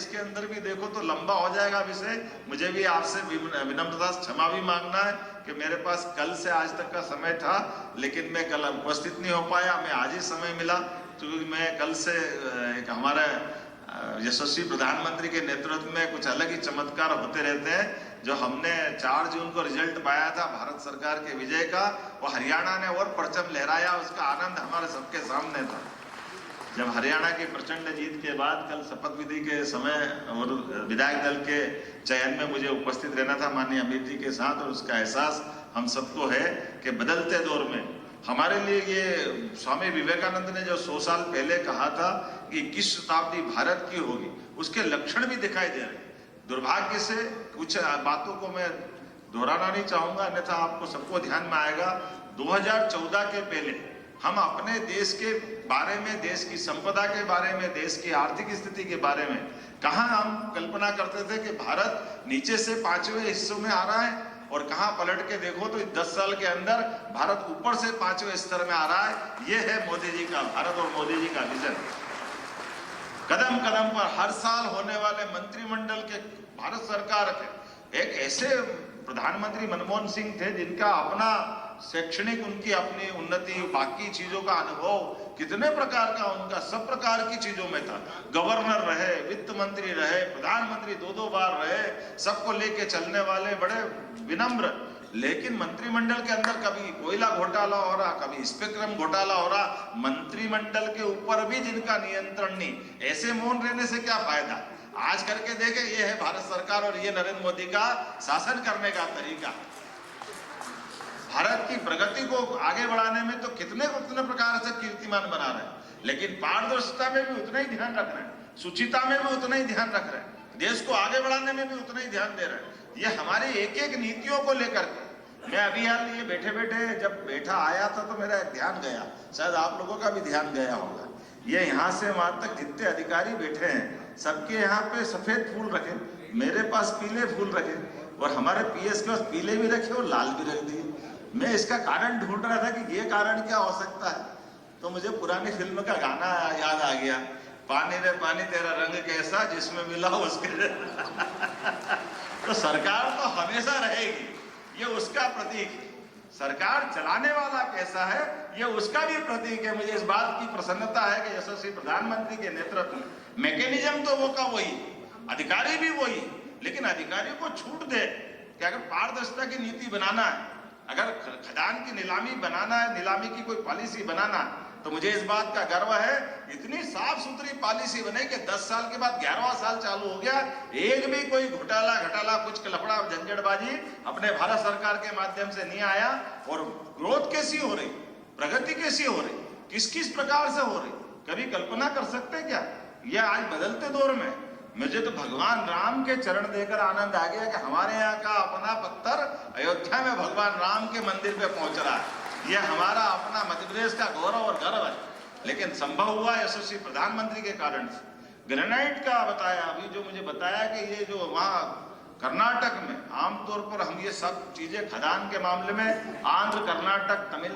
देश के अंदर भी देखो तो लंबा हो जाएगा विषय। मुझे भी आपसे विनम्रता से क्षमा भी मांगना है कि मेरे पास कल से आज तक का समय था, लेकिन मैं कल उपस्थित नहीं हो पाया। मैं आज ही समय मिला क्योंकि मैं कल से एक हमारे यशस्वी प्रधानमंत्री के नेतृत्व में कुछ अलग ही चमत्कार होते रहते हैं। जो हमने 4 जून को रिजल्ट पाया था भारत सरकार के विजय का, वो हरियाणा ने और परचम लहराया, उसका आनंद हमारे सबके सामने था। जब हरियाणा की प्रचंड जीत के बाद कल शपथ विधि के समय और विधायक दल के चयन में मुझे उपस्थित रहना था माननीय अमित जी के साथ, और उसका एहसास हम सबको है कि बदलते दौर में हमारे लिए ये स्वामी विवेकानंद ने जो 100 साल पहले कहा था कि 21 शताब्दी भारत की होगी, उसके लक्षण भी दिखाई दे रहे हैं। दुर्भाग्य से कुछ बातों को मैं दोहराना नहीं चाहूंगा, अन्यथा आपको सबको ध्यान में आएगा। 2014 के पहले हम अपने देश के बारे में, देश की संपदा के बारे में, देश की आर्थिक स्थिति के बारे में कहां हम कल्पना करते थे कि भारत नीचे से 5वें हिस्सों में आ रहा है, और कहां पलट के देखो तो 10 साल के अंदर भारत ऊपर से 5वें स्तर में आ रहा है। यह है मोदी जी का भारत और मोदी जी का विजन। कदम कदम पर हर साल होने वाले मंत्रिमंडल के, भारत सरकार के एक ऐसे प्रधानमंत्री मनमोहन सिंह थे जिनका अपना शैक्षणिक, उनकी अपनी उन्नति, बाकी चीजों का अनुभव कितने प्रकार का उनका सब प्रकार की चीजों में था। गवर्नर रहे, वित्त मंत्री रहे, प्रधानमंत्री 2-2 बार रहे, सबको लेके चलने वाले, बड़े विनम्र। लेकिन मंत्रिमंडल के अंदर कभी कोयला घोटाला हो रहा, कभी स्पेक्ट्रम घोटाला हो रहा, मंत्रिमंडल के ऊपर भी जिनका नियंत्रण नहीं, ऐसे मौन रहने से क्या फायदा। आज करके देखे, ये है भारत सरकार और ये नरेंद्र मोदी का शासन करने का तरीका। भारत की प्रगति को आगे बढ़ाने में तो कितने प्रकार से कीर्तिमान बना रहे हैं, लेकिन पारदर्शिता में भी उतना ही ध्यान रख रहे हैं, शुचिता में भी उतना ही ध्यान रख रहे हैं, देश को आगे बढ़ाने में भी उतना ही ध्यान दे रहे हैं। ये हमारी एक एक नीतियों को लेकर के, मैं अभी हाल ये बैठे बैठे जब बैठा आया था तो मेरा ध्यान गया, शायद आप लोगों का भी ध्यान गया होगा। ये यहाँ से वहां तक जितने अधिकारी बैठे हैं, सबके यहाँ पे सफेद फूल रखे, मेरे पास पीले फूल रखे, और हमारे पीएस के पास पीले भी रखे और लाल भी रख दिए। मैं इसका कारण ढूंढ रहा था कि ये कारण क्या हो सकता है, तो मुझे पुरानी फिल्म का गाना याद आ गया, पानी रे पानी तेरा रंग कैसा, जिसमें मिला उसके तो सरकार तो हमेशा रहेगी, ये उसका प्रतीक है। सरकार चलाने वाला कैसा है, ये उसका भी प्रतीक है। मुझे इस बात की प्रसन्नता है कि यशस्वी प्रधानमंत्री के नेतृत्व में मैकेनिज्म तो वो का वही, अधिकारी भी वही, लेकिन अधिकारियों को छूट दे कि अगर पारदर्शिता की नीति बनाना है, अगर खदान की नीलामी बनाना है, नीलामी की कोई पॉलिसी बनाना है, तो मुझे इस बात का गर्व है इतनी साफ सुथरी पॉलिसी बने कि 10 साल के बाद 11वां साल चालू हो गया, एक भी कोई घोटाला कुछ लफड़ा झंझटबाजी अपने भारत सरकार के माध्यम से नहीं आया। और ग्रोथ कैसी हो रही, प्रगति कैसी हो रही, किस किस प्रकार से हो रही, कभी कल्पना कर सकते क्या। यह आज बदलते दौर में मुझे तो भगवान राम के चरण देकर आनंद आ गया कि हमारे यहाँ का अपना पत्थर अयोध्या में भगवान राम के मंदिर पे पहुंच रहा है। यह हमारा अपना मध्य प्रदेश का गौरव और गर्व है, लेकिन संभव हुआ यशस्वी प्रधानमंत्री के कारण से। ग्रेनाइट का बताया, अभी जो मुझे बताया कि ये जो वहाँ कर्नाटक में आमतौर पर हम ये सब चीजें खदान के मामले में आंध्र, कर्नाटक, तमिलनाडु